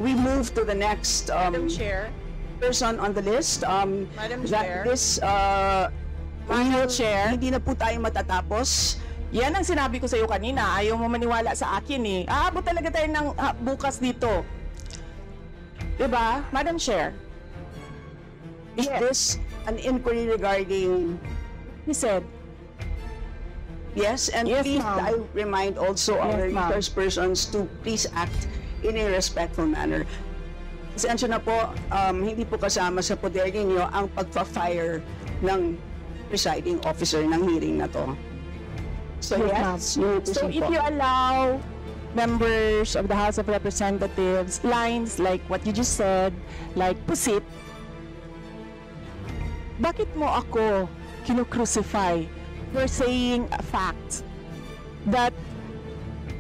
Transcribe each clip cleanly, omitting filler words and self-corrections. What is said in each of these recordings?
we move to the next Madam Chair. person on the list. Madam Chair. Madam Chair, hindi na po tayo matatapos. Yan ang sinabi ko sa iyo kanina. Ayaw mo maniwala sa akin eh. Aabot talaga tayo ng bukas dito. Diba? Madam Chair. Is this an inquiry regarding... He said. Yes, and Yes, please, ma'am. I remind also our Yes, ma'am. resource persons to please act in a respectful manner. Pasensya na po, hindi po kasama sa poder ninyo ang pagpa-fire ng presiding officer ng hearing na to. So yes, you need to So proceed if po. you allow members of the House of Representatives lines like what you just said, like pusit, bakit mo ako kinu-crucify for saying a fact that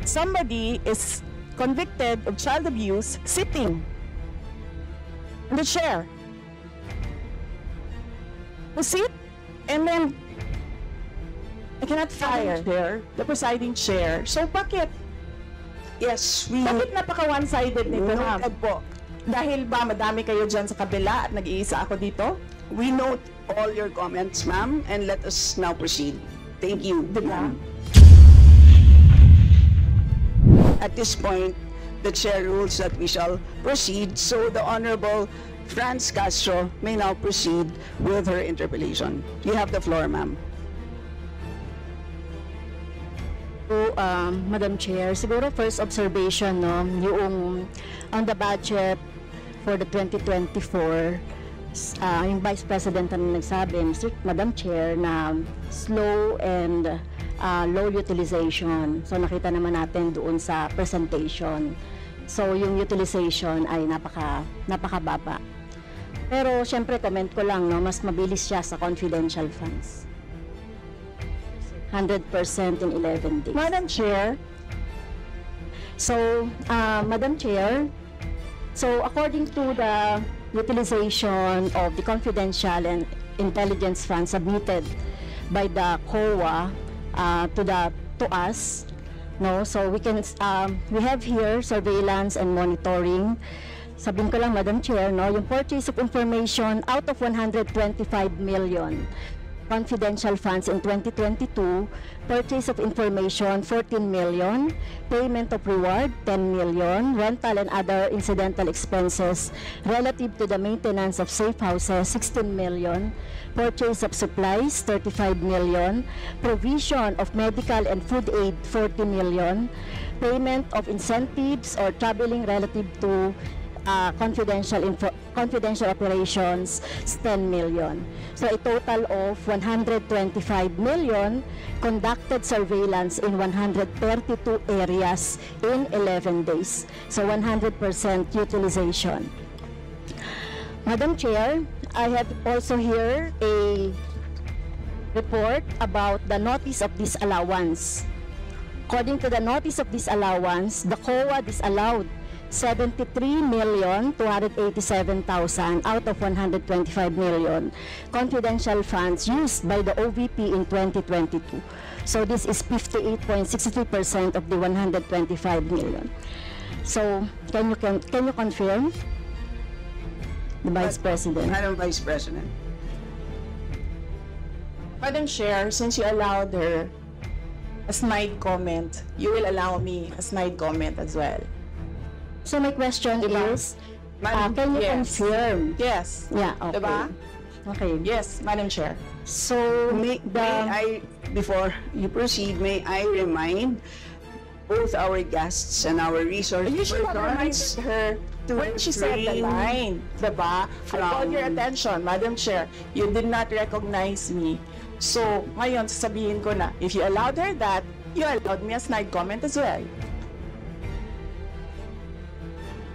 somebody is convicted of child abuse sitting in the chair? Pusit, and then I cannot fire the presiding chair. So bakit? Yes, we Bakit napaka one-sided nito, ma'am? noted po. Dahil ba madami kayo dyan sa kabila at nag-iisa ako dito? We note all your comments, ma'am, and let us now proceed. Thank you, ma'am. At this point, the chair rules that we shall proceed, so the Honorable Franz Castro may now proceed with her interpellation. You have the floor, ma'am. So, Madam Chair, siguro first observation, no, yung on the budget for the 2024, yung Vice President na nagsabi, Madam Chair, na slow and low utilization. So nakita naman natin doon sa presentation. So yung utilization ay napakababa. Pero syempre comment ko lang, no, mas mabilis siya sa confidential funds. 100% in 11 days. Madam Chair, So, Madam Chair, so according to the utilization of the confidential and intelligence funds submitted by the COA to us, no, so we have here surveillance and monitoring. Sabihin ko lang, Madam Chair, no, yung purchase of information out of 125 million confidential funds in 2022, purchase of information 14 million, payment of reward 10 million, rental and other incidental expenses relative to the maintenance of safe houses 16 million, purchase of supplies 35 million, provision of medical and food aid 40 million, payment of incentives or traveling relative to confidential operations is 10 million. So a total of 125 million conducted surveillance in 132 areas in 11 days. So 100% utilization. Madam Chair, I have also here a report about the notice of disallowance. According to the notice of disallowance, the COA disallowed 73,287,000 out of 125 million confidential funds used by the OVP in 2022. So this is 58.63% of the 125 million. So can you confirm, the Vice President? Madam Vice President. Madam Chair, since you allowed her a snide comment, you will allow me a snide comment as well. So my question is, Madam- can you yes. confirm? Yes. Yeah, okay. Diba? Okay. Yes, Madam Chair. So Before you proceed, may I remind both our guests and our resource You should have reminded persons her to when she said the refrain line, diba? I called your from- attention, Madam Chair. You did not recognize me. So, ngayon, sasabihin ko na, if you allowed her that, you allowed me a snide comment as well.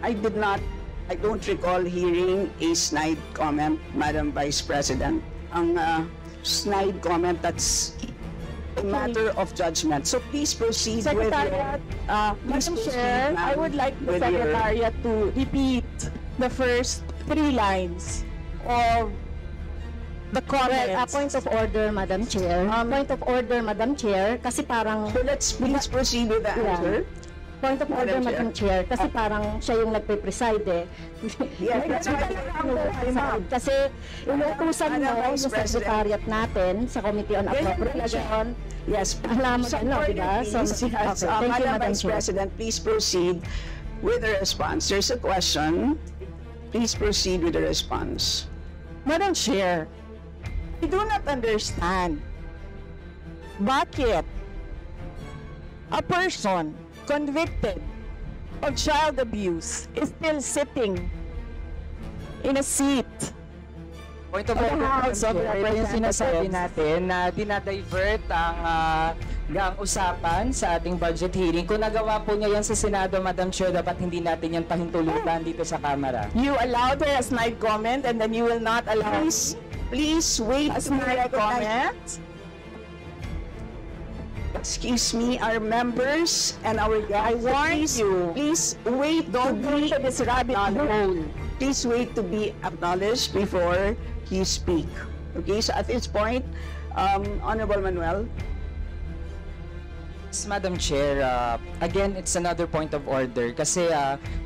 I don't recall hearing a snide comment, Madam Vice President. Ang snide comment, that's a matter of judgment. So please proceed with Secretariat, your... Madam proceed, Chair, ma'am, I would like the with your- Secretariat to repeat the first 3 lines of the Well, comments. point of order, Madam Chair. Point of order, Madam Chair, kasi parang So let's please proceed with the Yeah. answer. Point of order, Madam Chair, kasi parang siya yung nagpe-preside eh. Yes, that's right. Kasi inuutusan mo Madam Vice yung President. secretariat natin sa Committee on Appropriation. Yes. Alam mo, Some ano, order, diba? So, please. Yes. okay, thank you, Madam Madam Vice Chair. President, please proceed with the response. There's a question. Please proceed with the response. Madam Chair, I do not understand bakit a person convicted of child abuse is still sitting in a seat. Point of Okay, order, House of Chair. Ito yung Representatives. sinasabi natin na dinadivert ang usapan sa ating budget hearing. Kung nagawa po niya yan sa Senado, Madam Chair, dapat hindi natin yan pahintulutan dito sa Kamara. You allowed her a snide comment and then you will not allow Please wait a to be snide recognized. comment? Excuse me, our members and our guests. I warn you. Please wait Don't go to this rabbit hole. Please wait to be acknowledged before you speak. Okay, so at this point, Honorable Manuel. Madam Chair, again, it's another point of order kasi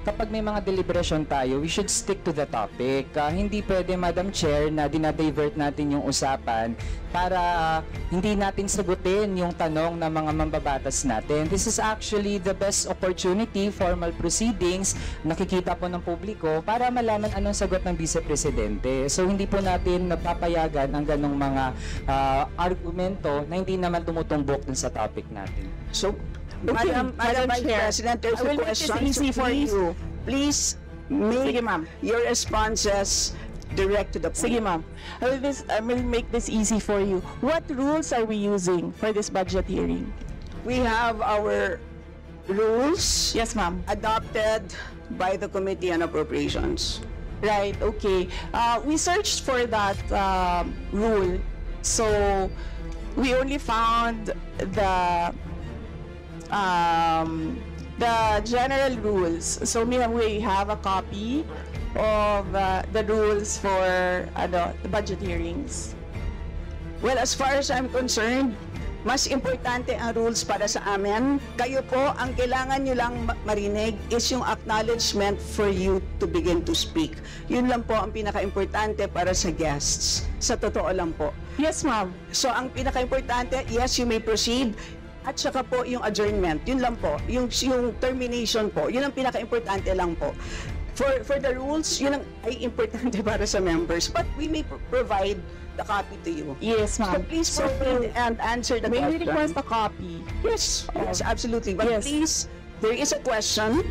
kapag may mga deliberation tayo, we should stick to the topic. Hindi pwede, Madam Chair, na dinadivert natin yung usapan para hindi natin sagutin yung tanong ng mga mambabatas natin. This is actually the best opportunity, formal proceedings, nakikita po ng publiko para malaman anong sagot ng Vice Presidente. So hindi po natin napapayagan ang ganong mga argumento na hindi naman tumutumbok dun sa topic natin. So, Okay, Madam Vice Chair, President, there's I will a make this question. easy So for please, you. Please make Sige, ma'am. your responses direct to the point. Sige, ma'am. I will make this easy for you. What rules are we using for this budget hearing? We have our rules Yes, ma'am. adopted by the Committee on Appropriations. Right, okay. We searched for that rule. So, we only found the general rules. So, we have a copy of the rules for the budget hearings. Well, as far as I'm concerned, mas importante ang rules para sa amin. Kayo po, ang kailangan nyo lang marinig is yung acknowledgement for you to begin to speak. Yun lang po ang pinaka-importante para sa guests. Sa totoo lang po. Yes, ma'am. So, ang pinaka-importante, yes, you may proceed. At saka po yung adjournment. Yun lang po. Yung termination po. Yun ang pinaka-importante lang po. For the rules, yun ang ay importante para sa members. But we may provide the copy to you. Yes, So ma'am. please proceed and answer the May we question. request a copy? Yes, yes, absolutely. But Yes. please, there is a question.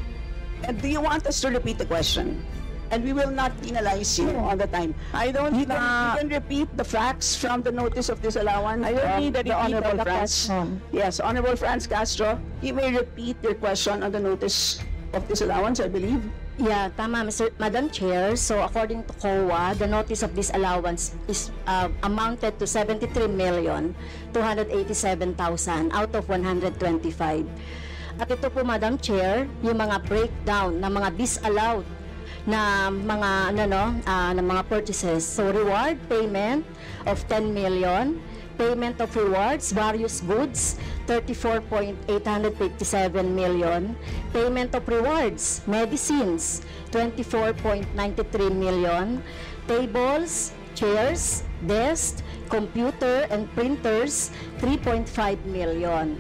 And do you want us to repeat the question? And we will not penalize you all the time. I don't You can repeat the facts from the notice of disallowance. I don't need a the repeat Honorable of the Franz. question. Yes, Honorable Franz Castro, you may repeat your question on the notice of disallowance, I believe. Yeah, tama, Madam Chair. So according to COA, the notice of disallowance is amounted to 73,287,000 out of 125. At ito po, Madam Chair, yung mga breakdown ng mga disallowed na mga na mga purchases. So reward payment of 10 million, payment of rewards, various goods, 34.857 million, payment of rewards, medicines, 24.93 million, tables, chairs, desks, computer and printers, 3.5 million.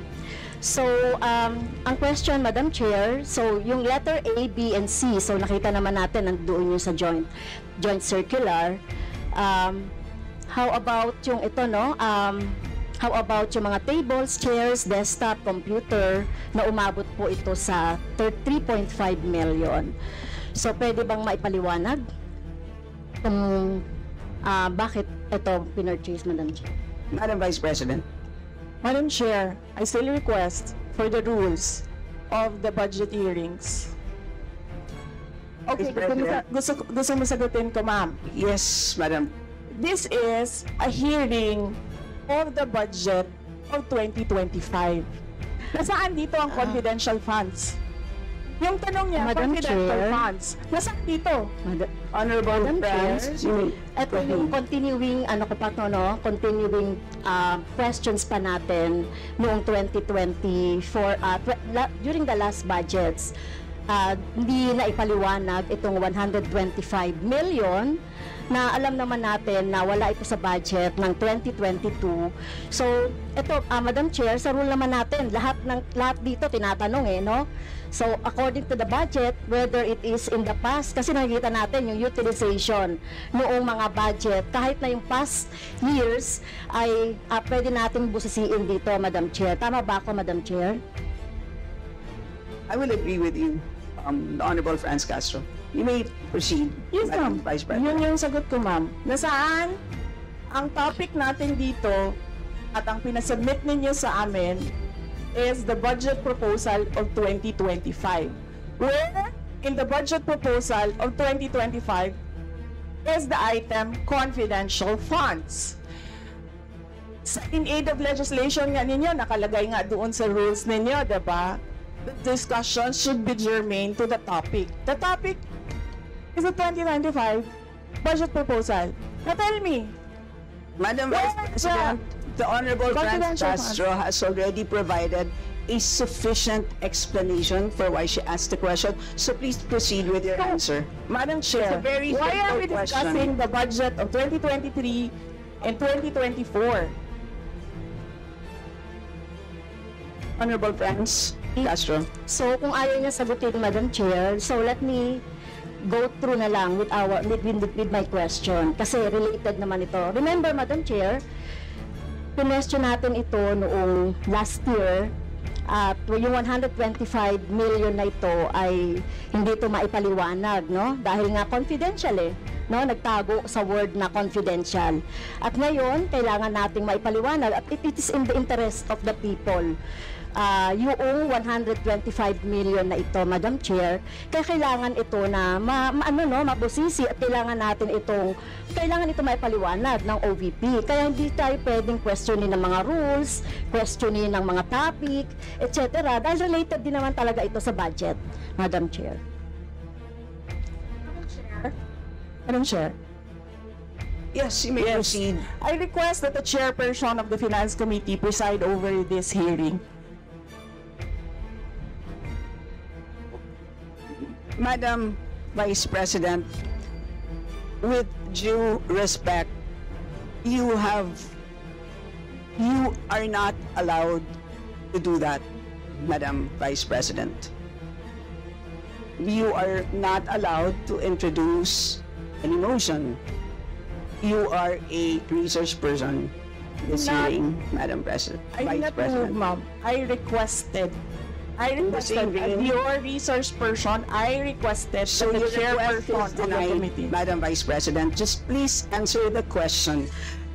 So, ang question, Madam Chair, so yung letter A, B, and C, so nakita naman natin nandoon yung sa joint circular. How about yung ito, no? How about yung mga tables, chairs, desktop, computer na umabot po ito sa 3.5 million. So, pwede bang maipaliwanag kung bakit ito pinurchase, Madam Chair? Madam Vice President. Madam Chair, I still request for the rules of the budget hearings. Okay, Vice President. gusto mo sagutin ko, ma'am. Yes, Madam. This is a hearing of the budget of 2025. Nasaan dito ang confidential funds? Yung tanong niya, Madam confidential Chair. funds. Nasaan dito? Honorable Madam friends, Chair, ito yung continuing, continuing questions pa natin noong 2024, during the last budgets. Hindi na ipaliwanag itong 125 million na alam naman natin na wala ito sa budget ng 2022. So, ito, Madam Chair, sa rule naman natin, lahat dito tinatanong no? So, according to the budget, whether it is in the past, kasi nakikita natin yung utilization noong mga budget, kahit na yung past years, ay pwede nating busisiin dito, Madam Chair. Tama ba ako, Madam Chair? I will agree with you, the Honorable Franz Castro. You may proceed, Yes, Madam ma'am. Vice President. Yun yung sagot ko, ma'am. Nasaan ang topic natin dito at ang pinasubmit ninyo sa amin is the budget proposal of 2025. Where in the budget proposal of 2025 is the item confidential funds. In aid of legislation nga ninyo, nakalagay nga doon sa rules ninyo, diba? The discussion should be germane to the topic. The topic is the 2025 budget proposal. Now tell me, Madam Where Vice President, the Honorable Franz Confidential Castro has already provided a sufficient explanation for why she asked the question. So please proceed with your answer. Madam It's Chair, a very why are we simple question. discussing the budget of 2023 and 2024? Honorable Franz Castro. So, kung ayaw niya sagutin, Madam Chair, so let me go through na lang with my question. Kasi related naman ito. Remember, Madam Chair, pinestyon natin ito noong last year at yung 125 million na ito ay hindi ito maipaliwanag, no? Dahil nga confidential no? Nagtago sa word na confidential. At ngayon, kailangan nating maipaliwanag at it is in the interest of the people. Yung 125 million na ito, Madam Chair, kaya kailangan ito na mabusisi at kailangan ito maipaliwanag ng OVP. Kaya hindi tayo pwedeng questionin ng mga rules, questionin ng mga topic, etc. Dahil related din naman talaga ito sa budget, Madam Chair. Madam Chair, Yes, you may proceed. I request that the chairperson of the Finance Committee preside over this hearing. Madam Vice President, with due respect, you are not allowed to do that, Madam Vice President. You are not allowed to introduce any motion. You are a research person this Not- hearing, Madam President. I did Vice not move, President. ma'am. I requested as your research person, I requested So that the your request chairperson is of the denied, committee. Madam Vice President. Just please answer the question.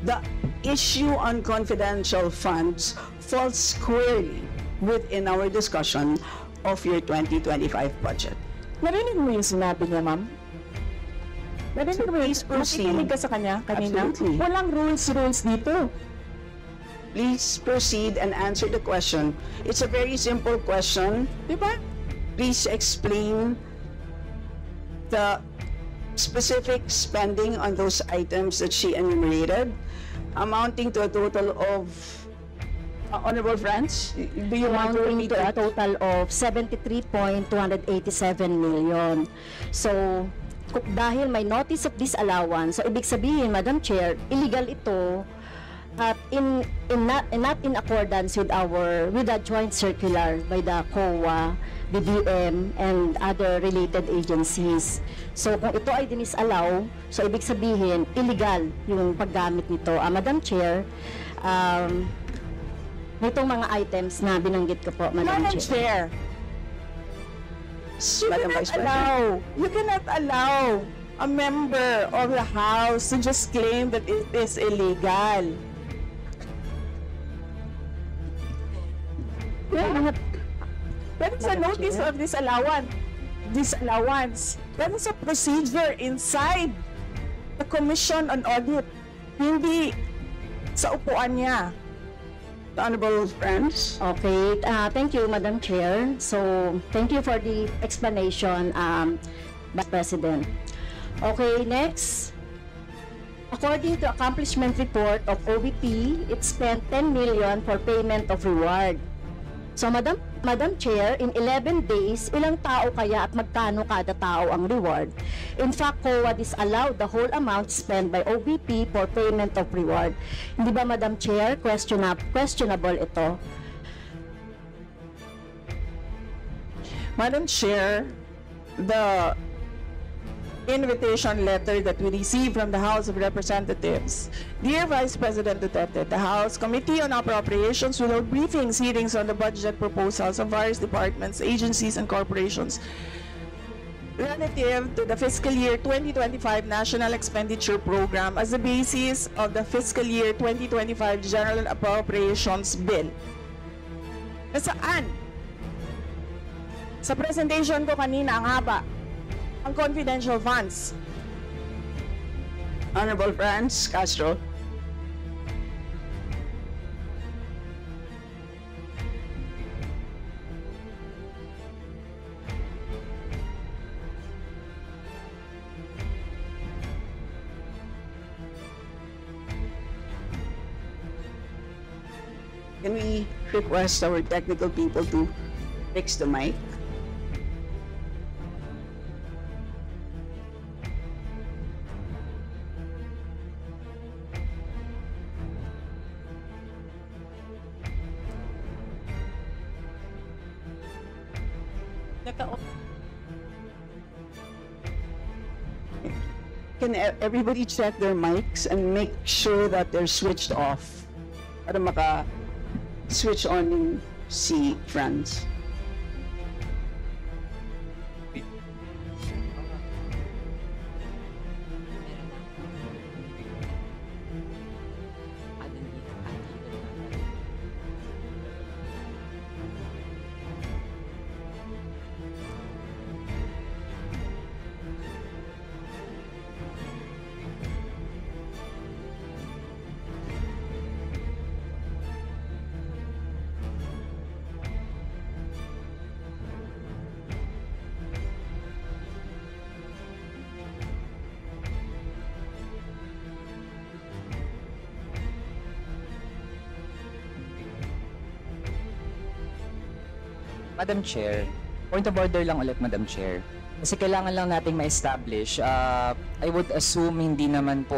The issue on confidential funds falls squarely within our discussion of your 2025 budget. Narinig mo yung sinabi niya, ma'am? Narinig mo yung please proceed. nakikinig ka sa kanya kanina? Absolutely. Walang rules dito. Please proceed and answer the question. It's a very simple question. Di ba? Please explain the specific spending on those items that she enumerated, amounting to a total of, Honorable Franz, do you want to Amounting repeat to a that? total of 73.287 million. So, dahil may notice of disallowance, so ibig sabihin, Madam Chair, illegal ito at not in accordance with the joint circular by the COA, BBM, and other related agencies. So, kung ito ay dinisallow, so ibig sabihin, illegal yung paggamit nito. Madam Chair, nitong mga items na binanggit ko po, Madam Madam Chair. Chair, Madam Vice President. you cannot allow a member of the House to just claim that it is illegal. That is a notice of disallowance. That is a procedure inside the Commission on Audit. Hindi sa upuan niya. Honorable friends. Okay, thank you, Madam Chair. So, thank you for the explanation, Vice President. Okay, next. According to accomplishment report of OVP, it spent 10 million for payment of reward. So, Madam Chair, in 11 days, ilang tao kaya at magkano kada tao ang reward? In fact, COA disallowed the whole amount spent by OVP for payment of reward. Hindi ba, Madam Chair, questionable ito? Madam Chair, the invitation letter that we received from the House of Representatives. Dear Vice President Duterte, the House Committee on Appropriations will hold briefings, hearings on the budget proposals of various departments, agencies, and corporations relative to the fiscal year 2025 National Expenditure Program as the basis of the fiscal year 2025 General Appropriations Bill. Nasaan? Sa presentation ko kanina, ang haba. Ang confidential funds. Honorable friends, Castro. Can we request our technical people to fix the mic? Can everybody check their mics and make sure that they're switched off para maka-switch on yung si Franz? Madam Chair, point of order lang ulit, Madam Chair. Kasi kailangan lang nating ma-establish. I would assume hindi naman po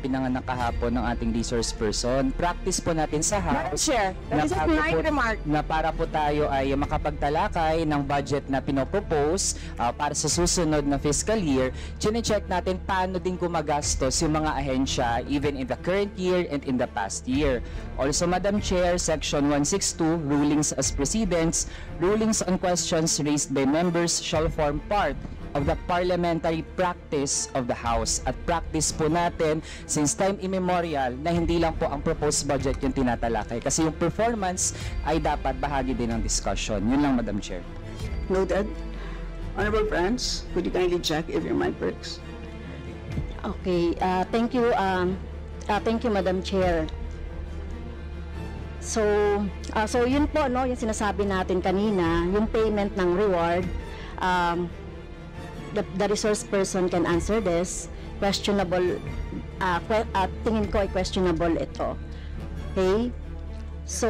pinanganak kahapon ng ating resource person. Practice po natin sa Madam House Chair, that is a polite remark. na para po tayo ay makapagtalakay ng budget na pinopropose para sa susunod na fiscal year. Chine-check natin paano din gumagastos yung mga ahensya even in the current year and in the past year. Also, Madam Chair, Section 162, Rulings as Precedents, rulings on questions raised by members shall form part of the parliamentary practice of the House. At practice po natin since time immemorial na hindi lang po ang proposed budget yung tinatalakay. Kasi yung performance ay dapat bahagi din ng discussion. Yun lang, Madam Chair. Noted. Honorable friends, could you kindly check if your mic works? Okay, thank you, Madam Chair. So yun po, no, yung sinasabi natin kanina, yung payment ng reward, the resource person can answer this. Questionable, tingin ko ay questionable ito. Okay? So,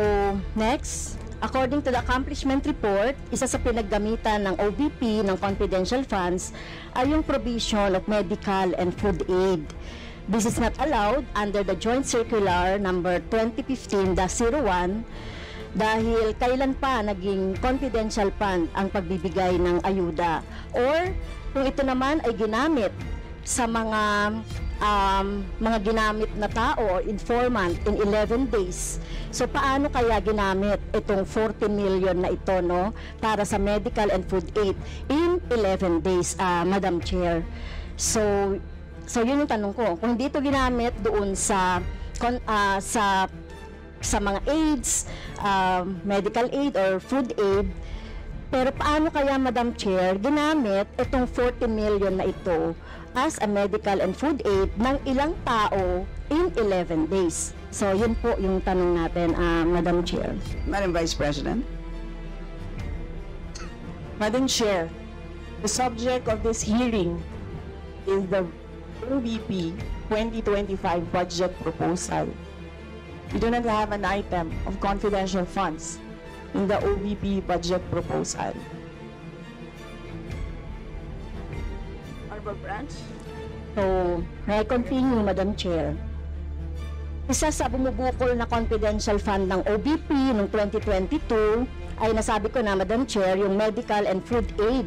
next, according to the accomplishment report, isa sa pinaggamitan ng OVP ng confidential funds ay yung provision of medical and food aid. This is not allowed under the Joint Circular number 2015-01 dahil kailan pa naging confidential fund ang pagbibigay ng ayuda, or kung ito naman ay ginamit sa mga ginamit na tao o informant in 11 days. So paano kaya ginamit itong 40 million na ito, no, para sa medical and food aid in 11 days, Madam Chair? So yun yung tanong ko. Kung hindi ito ginamit doon sa mga aids, medical aid or food aid, Pero paano kaya, Madam Chair, ginamit itong 40 million na ito as a medical and food aid ng ilang tao in 11 days? So, yun po yung tanong natin, Madam Chair. Madam Vice President. Madam Chair, the subject of this hearing is the OVP 2025 budget proposal. We do not have an item of confidential funds in the OVP budget proposal. Honorable Branch. So, may continue, Madam Chair. Isa sa bumubukol na confidential fund ng OBP noong 2022 ay nasabi ko na, Madam Chair, yung medical and food aid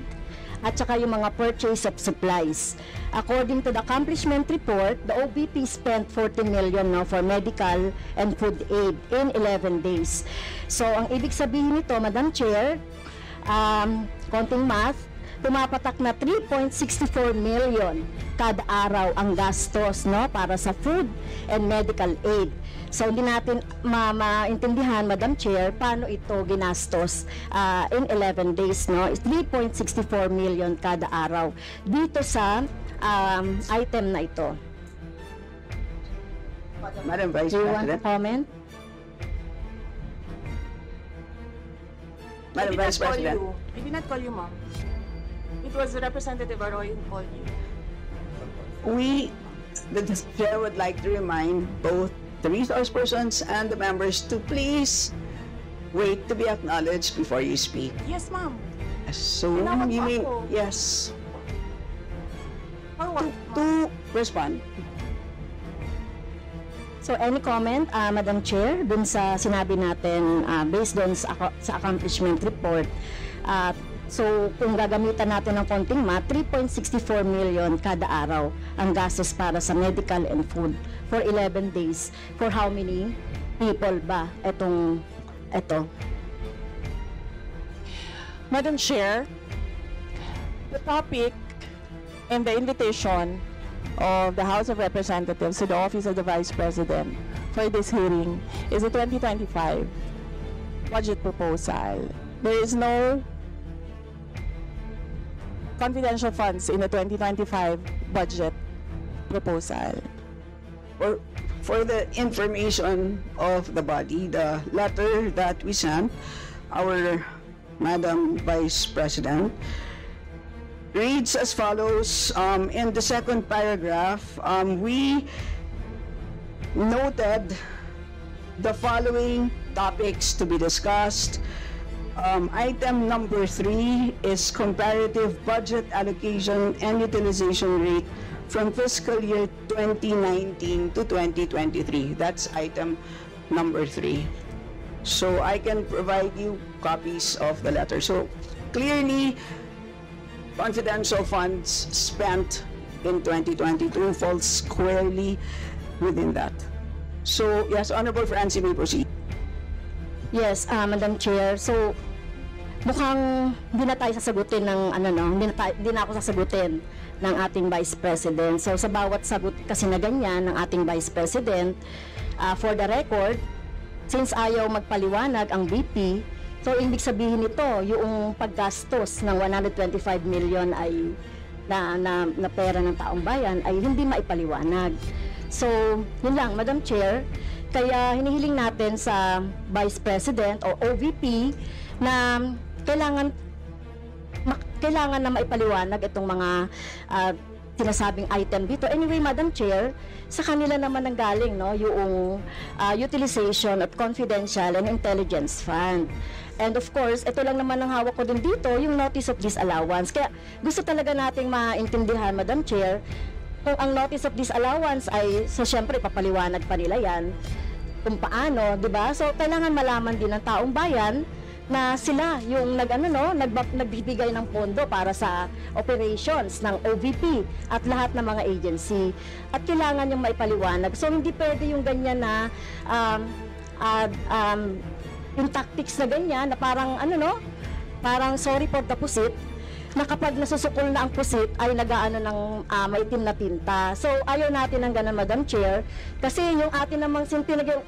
at saka yung mga purchase of supplies. According to the accomplishment report, the OBP spent 40 million now for medical and food aid in 11 days. So, ang ibig sabihin nito, Madam Chair, konting math, tumapatak na 3.64 million kada araw ang gastos, no, para sa food and medical aid. So hindi natin maintindihan, Madam Chair, paano ito ginastos in 11 days, no? 3.64 million kada araw dito sa item na ito. Madam Vice Do you want to President. comment? Madam Vice President. I did not call you, ma'am. It was Representative Arroyo who called you. We, the chair, would like to remind both the resource persons and the members to please wait to be acknowledged before you speak. Yes, ma'am. So, Tinawag you mo mean, ako. yes, For what, to respond. So any comment, Madam Chair, dun sa sinabi natin based dun sa accomplishment report. So kung gagamitan natin ng konting math, 3.64 million kada araw ang gastos para sa medical and food for 11 days. For how many people ba ito? Madam Chair, the topic and the invitation of the House of Representatives to the Office of the Vice President for this hearing is the 2025 budget proposal. There is no confidential funds in the 2025 budget proposal. For the information of the body, the letter that we sent, our Madam Vice President, reads as follows. In the second paragraph, we noted the following topics to be discussed. Item number 3 is comparative budget allocation and utilization rate from fiscal year 2019 to 2023. That's item number 3. So I can provide you copies of the letter. So clearly, confidential funds spent in 2022 falls squarely within that. So yes, Honorable Francie, may proceed. Yes, Madam Chair. So, mukhang hindi na tayo sasagutin ng hindi na ako sasagutin ng ating Vice President. So, sa bawat sagot kasi na ganyan ng ating Vice President, for the record, since ayaw magpaliwanag ang VP, so ibig sabihin nito, yung paggastos ng 125 million ay na pera ng taong bayan ay hindi maipaliwanag. So, yun lang, Madam Chair. Kaya hinihiling natin sa Vice President o OVP na kailangan na maipaliwanag itong mga sinasabing item dito. Anyway, Madam Chair, sa kanila naman nanggaling, no, yung utilization of confidential and intelligence fund. And of course, ito lang naman ang hawak ko din dito, yung notice of disallowance. Kaya gusto talaga nating maintindihan, Madam Chair, kung ang notice of disallowance ay, so syempre, papaliwanag pa nila yan, kung paano, di ba? So, kailangan malaman din ng taong bayan na sila yung nagbibigay ng pondo para sa operations ng OVP at lahat ng mga agency. At kailangan yung maipaliwanag. So, hindi pwede yung ganyan na yung tactics na ganyan na parang parang sorry for the pusit, na kapag nasusukol na ang pusit ay nagaano ng maitim na tinta. So ayaw natin ng ganun, Madam Chair, kasi yung atin namang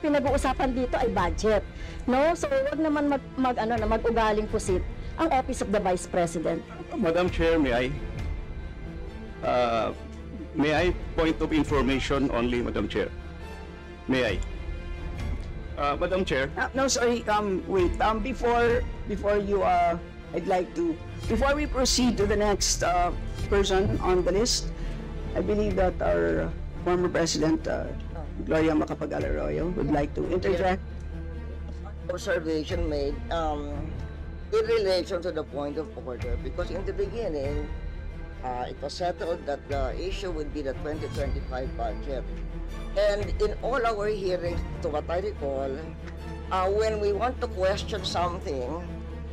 pinag-uusapan dito ay budget, no? So wag naman mag-ugaling pusit ang Office of the Vice President. Madam Chair, may I point of information only, Madam Chair? May I? Madam Chair, No, sorry, wait, before you, I'd like to, before we proceed to the next person on the list, I believe that our former President, Gloria Macapagal-Arroyo, would like to interject. Observation made in relation to the point of order, because in the beginning, it was settled that the issue would be the 2025 budget. And in all our hearings, to what I recall, when we want to question something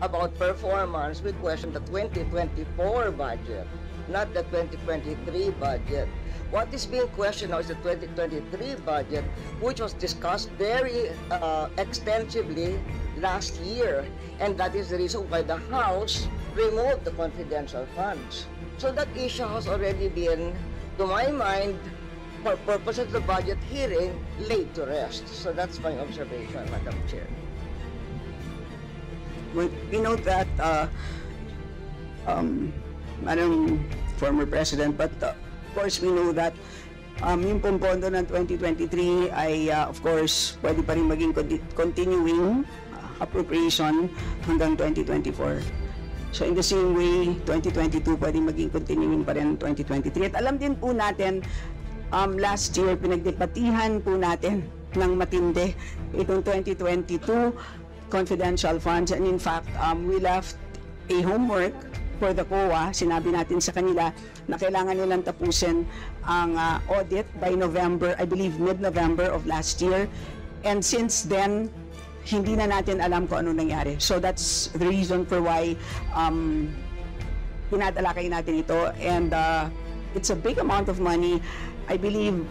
about performance, we question the 2024 budget, not the 2023 budget. What is being questioned now is the 2023 budget, which was discussed very extensively last year. And that is the reason why the House removed the confidential funds. So that issue has already been, to my mind, for purposes of the budget hearing, laid to rest. So that's my observation, Madam Chair. We note that, Madam former President, but of course we know that yung pompondo ng 2023 ay of course pwede pa rin maging continuing appropriation hanggang 2024. So in the same way, 2022 pwede maging continuing pa rin 2023. At alam din po natin, last year pinagdebatihan po natin ng matindi itong 2022 confidential funds, and in fact, we left a homework for the COA. Sinabi natin sa kanila na kailangan nilang tapusin ang audit by November, I believe mid-November of last year. And since then, hindi na natin alam kung ano nangyari. So that's the reason for why pinadalakay natin ito. And it's a big amount of money. I believe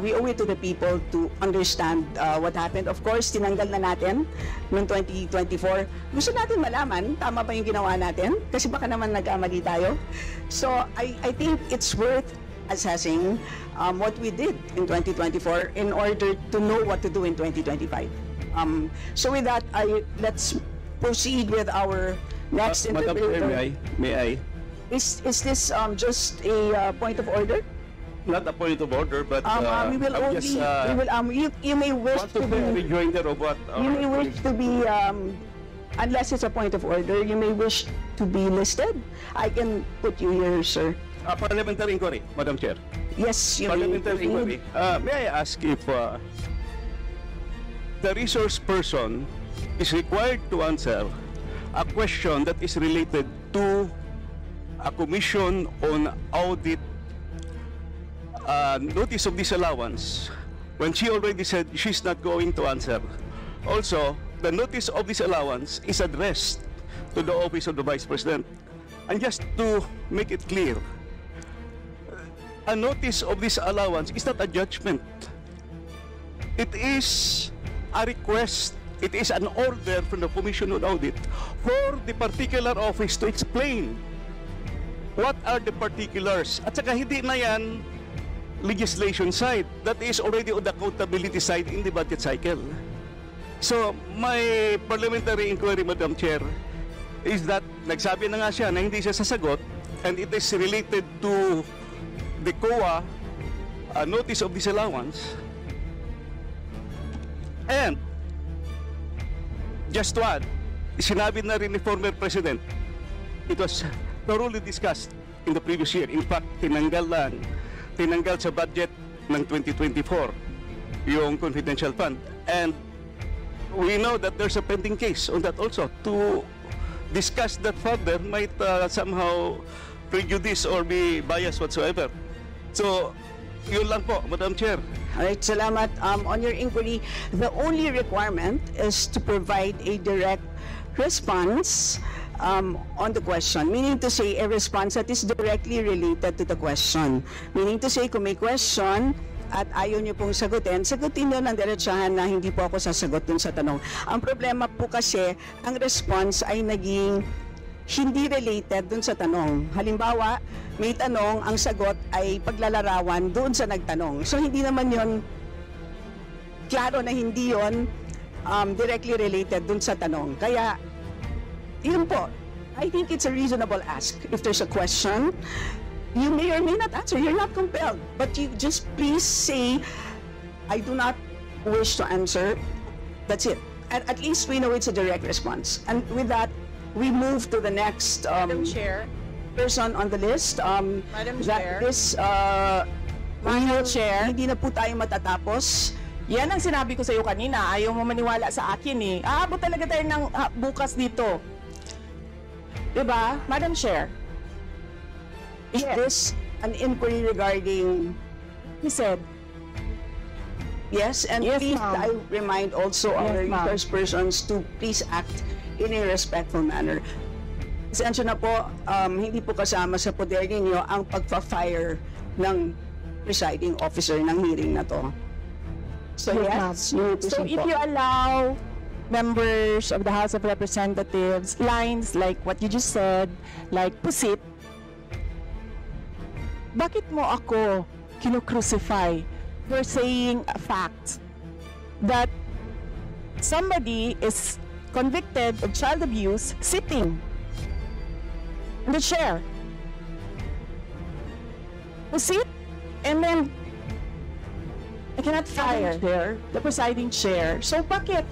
we owe it to the people to understand what happened. Of course, tinanggal na natin noong 2024. Gusto natin malaman, tama ba yung ginawa natin? Kasi baka naman nagkamali tayo. So, I think it's worth assessing what we did in 2024 in order to know what to do in 2025. So with that, let's proceed with our next Madam Chair, interview. may I? Is this just a point of order? Not a point of order, but We will I'm only, just you may wish want to to be a be, rejoinder of what you may wish to be, unless it's a point of order, you may wish to be listed. I can put you here, sir. Parliamentary inquiry, Madam Chair. Yes, you may. Parliamentary inquiry. May I ask if the resource person is required to answer a question that is related to a commission on audit notice of disallowance when she already said she's not going to answer. Also, the notice of disallowance is addressed to the Office of the Vice President. And just to make it clear, a notice of disallowance is not a judgment. It is a request. It is an order from the Commission on Audit for the particular office to explain what are the particulars. At saka hindi na yan legislation side. That is already on the accountability side in the budget cycle. So, my parliamentary inquiry, Madam Chair, is that nagsabi na nga siya na hindi siya sasagot, and it is related to the COA notice of disallowance. And just to add, sinabi na rin ni former President, it was thoroughly discussed in the previous year. In fact, tinanggal sa budget ng 2024 yung confidential fund. And we know that there's a pending case on that also. To discuss that further might somehow prejudice or be biased whatsoever. So, yun lang po, Madam Chair. Alright, salamat. On your inquiry, the only requirement is to provide a direct response on the question. Meaning to say, a response that is directly related to the question. Meaning to say, kung may question at ayaw niyo pong sagutin niyo ng diretsahan na hindi po ako sasagot dun sa tanong. Ang problema po kasi, ang response ay naging hindi related dun sa tanong. Halimbawa, may tanong, ang sagot ay paglalarawan doon sa nagtanong. So hindi naman yon klaro na hindi yon directly related dun sa tanong. Kaya, yun po, I think it's a reasonable ask. If there's a question, you may or may not answer. You're not compelled. But you just please say, I do not wish to answer. That's it. And at least we know it's a direct response. And with that, we move to the next Madam Chair. person on the list. Madam Chair. This, Madam Chair. Hindi na po tayo matatapos. Yan ang sinabi ko sa iyo kanina. Ayaw mo maniwala sa akin eh. Aabot talaga tayo ng bukas dito. Diba? Madam Chair. Is this an inquiry regarding... He said, Yes, and Yes, please, ma'am. I remind also Yes, our ma'am. resource persons to please act in a respectful manner. Pasensya na po, hindi po kasama sa poder ninyo ang pagpa-fire ng presiding officer ng hearing na to. So yes, you so proceed if po. you allow members of the House of Representatives lines like what you just said, like pusit, bakit mo ako kinu-crucify for saying a fact that somebody is convicted of child abuse sitting in the chair? Pusit, and then I cannot fire the presiding chair. So bakit?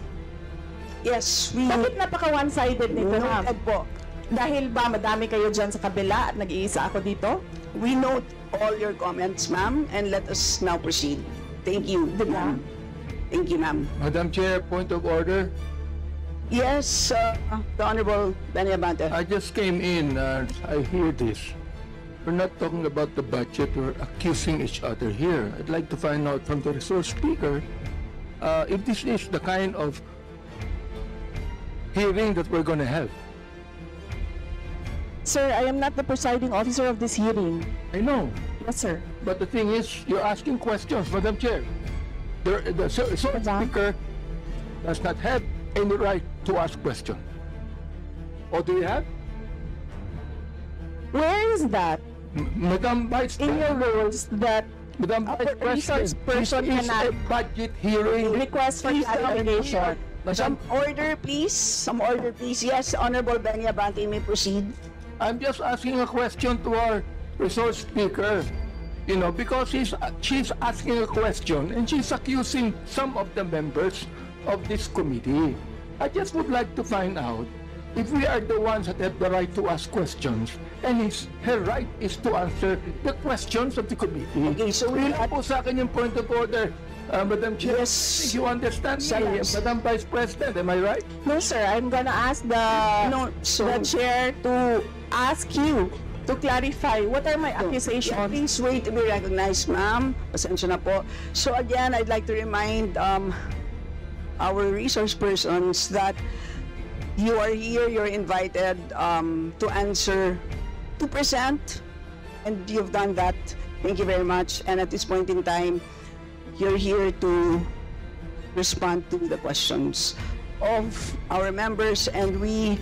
Yes, we Bakit napaka-one-sided nito, ma'am? noted po. Dahil ba madami kayo dyan sa kabila at nag-iisa ako dito? We note all your comments, ma'am, and let us now proceed. Thank you, ma'am. Thank you, ma'am. Madam Chair, point of order. Yes, the Honorable Benny Abante. I just came in, I hear this. We're not talking about the budget, we're accusing each other here. I'd like to find out from the resource speaker if this is the kind of hearing that we're going to have. Sir, I am not the presiding officer of this hearing. I know, Yes, sir. but the thing is, you're asking questions, Madam Chair. The resource speaker does not have any right to ask questions. Or do you have? Where is that Madam Vice in your rules that Madam a Vice resource President, person this is a cannot budget hearing. request for clarification? Some order, please. Some order, please. Yes, Honorable Benny Abante, may proceed. I'm just asking a question to our resource speaker, you know, because she's asking a question and she's accusing some of the members of this committee. I just would like to find out if we are the ones that have the right to ask questions, and her right is to answer the questions of the committee. Okay, so we Yun lang po sa akin yung point of order, Madam Chair. Yes. You understand me, Yes. Madam Vice President, am I right? No, sir. I'm gonna ask the chair to ask you to clarify what are my accusations. Please wait to be recognized, ma'am. Pasensya na po. So again, I'd like to remind our resource persons that you are here, you're invited to answer, to present, and you've done that. Thank you very much. And at this point in time, you're here to respond to the questions of our members, and we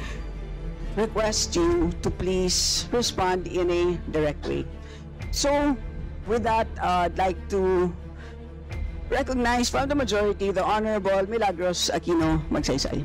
request you to please respond in a direct way. So, with that, I'd like to recognize from the majority the Honorable Milagros Aquino Magsaysay.